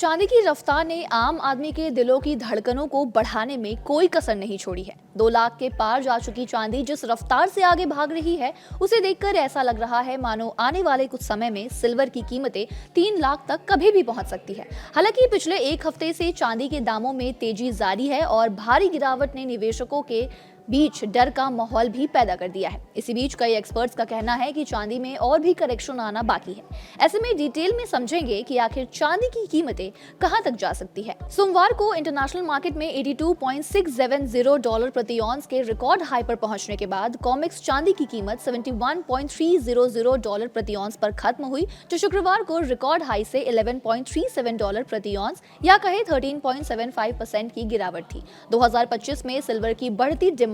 चांदी की रफ्तार ने आम आदमी के दिलों की धड़कनों को बढ़ाने में कोई कसर नहीं छोड़ी है। 2 लाख के पार जा चुकी चांदी जिस रफ्तार से आगे भाग रही है, उसे देखकर ऐसा लग रहा है मानो आने वाले कुछ समय में सिल्वर की कीमतें 3 लाख तक कभी भी पहुंच सकती है। हालांकि पिछले एक हफ्ते से चांदी के दामों में तेजी जारी है और भारी गिरावट ने निवेशकों के बीच डर का माहौल भी पैदा कर दिया है। इसी बीच कई एक्सपर्ट्स का कहना है कि चांदी में और भी करेक्शन आना बाकी है। ऐसे में डिटेल में समझेंगे कि आखिर चांदी की कीमतें कहां तक जा सकती है। सोमवार को इंटरनेशनल मार्केट में $82.670 प्रति ऑन्स के रिकॉर्ड हाई पर पहुंचने के बाद कॉमेक्स चांदी की कीमत $71.300 प्रति ऑन्स पर खत्म हुई, जो शुक्रवार को रिकॉर्ड हाई से $11.37 प्रति ऑन्स या कहे 13.75% की गिरावट थी। 2025 में सिल्वर की बढ़ती डिमांड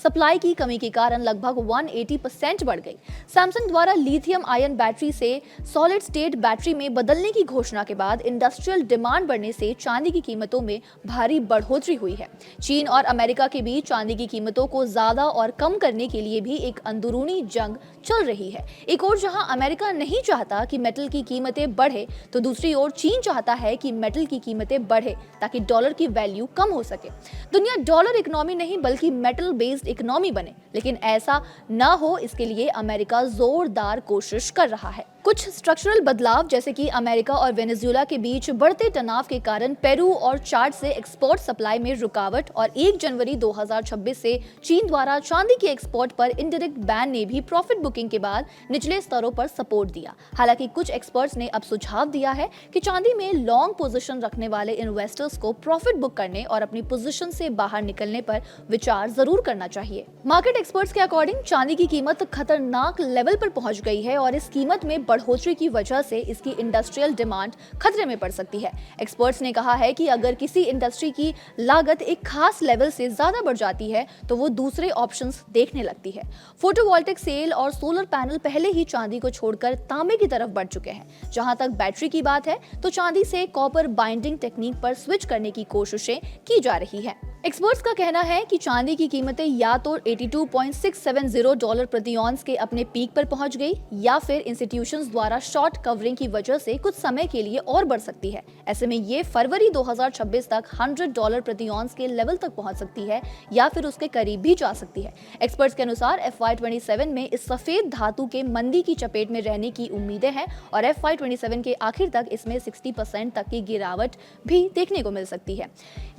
सप्लाई की कमी के कारण लगभग 180% बढ़ गई। सैमसंग द्वारा लिथियम आयन बैटरी से सॉलिड स्टेट बैटरी में बदलने की घोषणा के बाद इंडस्ट्रियल डिमांड बढ़ने से चांदी की कीमतों में भारी बढ़ोतरी हुई है। चीन और अमेरिका के बीच चांदी की कीमतों को ज्यादा और कम करने के लिए भी एक अंदरूनी जंग चल रही है। एक ओर जहां अमेरिका नहीं चाहता कि मेटल की कीमतें बढ़े, तो दूसरी ओर चीन चाहता है कि मेटल की कीमतें बढ़े ताकि डॉलर की वैल्यू कम हो सके। दुनिया डॉलर इकोनॉमी नहीं बल्कि मेटल बेस्ड इकोनॉमी बने, लेकिन ऐसा ना हो इसके लिए अमेरिका जोरदार कोशिश कर रहा है। कुछ स्ट्रक्चरल बदलाव जैसे कि अमेरिका और वेनेजुएला के बीच बढ़ते तनाव के कारण पेरू और चाड से एक्सपोर्ट सप्लाई में रुकावट और 1 जनवरी 2026 से चीन द्वारा चांदी के एक्सपोर्ट पर इनडायरेक्ट बैन ने भी प्रॉफिट बुकिंग के बाद निचले स्तरों पर सपोर्ट दिया। हालांकि कुछ एक्सपर्ट्स ने अब सुझाव दिया है कि चांदी में लॉन्ग पोजीशन रखने वाले इन्वेस्टर्स को प्रॉफिट बुक करने और अपनी पोजीशन से बाहर निकलने पर विचार जरूर करना चाहिए। मार्केट एक्सपर्ट्स के अकॉर्डिंग चांदी की कीमत खतरनाक लेवल पर पहुंच गई है और इस कीमत में बढ़ोतरी की वजह से इसकी इंडस्ट्रियल डिमांड खतरे में पड़ सकती है। एक्सपर्ट्स ने कहा है कि अगर किसी इंडस्ट्री की लागत एक खास लेवल से ज्यादा बढ़ जाती है तो वो दूसरे ऑप्शंस देखने लगती है। फोटोवोल्टिक सेल और सोलर पैनल पहले ही चांदी को छोड़कर तांबे की तरफ बढ़ चुके हैं। जहां तक बैटरी की बात है तो चांदी से कॉपर बाइंडिंग टेक्निक पर स्विच करने की कोशिशें की जा रही है। एक्सपर्ट्स का कहना है कि चांदी की कीमतें या तो $82.670 प्रति ऑन्स के अपने पीक पर पहुंच गई या फिर इंस्टीट्यूशंस द्वारा शॉर्ट कवरिंग की वजह से कुछ समय के लिए और बढ़ सकती है। ऐसे में ये फरवरी 2026 तक $100 प्रति ऑन्स के लेवल तक पहुंच सकती है या फिर उसके करीब भी जा सकती है। एक्सपर्ट्स के अनुसार FY27 में इस सफेद धातु के मंदी की चपेट में रहने की उम्मीदें हैं और FY27 के आखिर तक इसमें 60% तक की गिरावट भी देखने को मिल सकती है।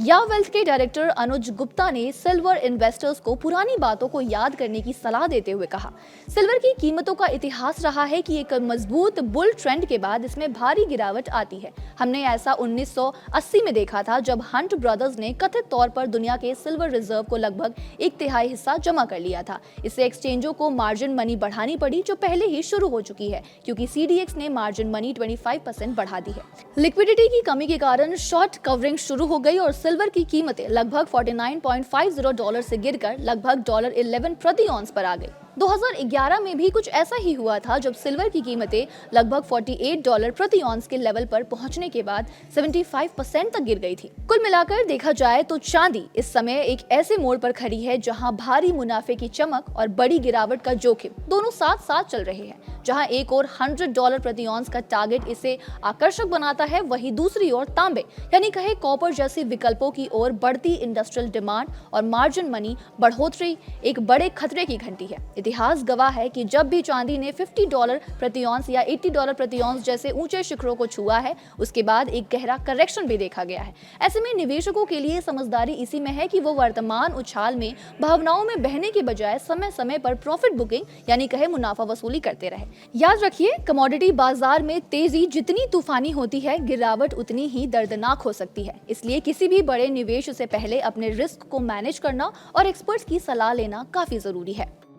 या वेल्थ के डायरेक्टर अनुज गुप्ता ने सिल्वर इन्वेस्टर्स को पुरानी बातों को याद करने की सलाह देते हुए कहा, सिल्वर की कीमतों का इतिहास रहा है कि एक मजबूत बुल ट्रेंड के बाद इसमें भारी गिरावट आती है। हमने ऐसा 1980 में देखा था जब हंट ब्रदर्स ने कथित तौर पर दुनिया के सिल्वर रिजर्व को लगभग 1/3 हिस्सा जमा कर लिया था। इससे एक्सचेंजों को मार्जिन मनी बढ़ानी पड़ी जो पहले ही शुरू हो चुकी है क्योंकि CDX ने मार्जिन मनी 25% बढ़ा दी है। लिक्विडिटी की कमी के कारण शॉर्ट कवरिंग शुरू हो गई और सिल्वर की कीमतें लगभग $49.50 से गिरकर लगभग $11 प्रति ऑन्स पर आ गई। 2011 में भी कुछ ऐसा ही हुआ था जब सिल्वर की कीमतें लगभग $48 प्रति ऑन्स के लेवल पर पहुंचने के बाद 75% तक गिर गई थी। कुल मिलाकर देखा जाए तो चांदी इस समय एक ऐसे मोड़ पर खड़ी है जहां भारी मुनाफे की चमक और बड़ी गिरावट का जोखिम दोनों साथ साथ चल रहे हैं। जहां एक और $100 प्रति ऑन्स का टारगेट इसे आकर्षक बनाता है, वहीं दूसरी ओर तांबे यानी कहे कॉपर जैसे विकल्पों की ओर बढ़ती इंडस्ट्रियल डिमांड और मार्जिन मनी बढ़ोतरी एक बड़े खतरे की घंटी है। इतिहास गवाह है कि जब भी चांदी ने $50 प्रति ऑन्स या $80 प्रति ऑन्स जैसे ऊंचे शिखरों को छुआ है, उसके बाद एक गहरा करेक्शन भी देखा गया है। ऐसे में निवेशकों के लिए समझदारी इसी में है कि वो वर्तमान उछाल में भावनाओं में बहने के बजाय समय समय पर प्रॉफिट बुकिंग यानी कहे मुनाफा वसूली करते रहे। याद रखिए, कमोडिटी बाजार में तेजी जितनी तूफानी होती है, गिरावट उतनी ही दर्दनाक हो सकती है। इसलिए किसी भी बड़े निवेश से पहले अपने रिस्क को मैनेज करना और एक्सपर्ट्स की सलाह लेना काफी जरूरी है।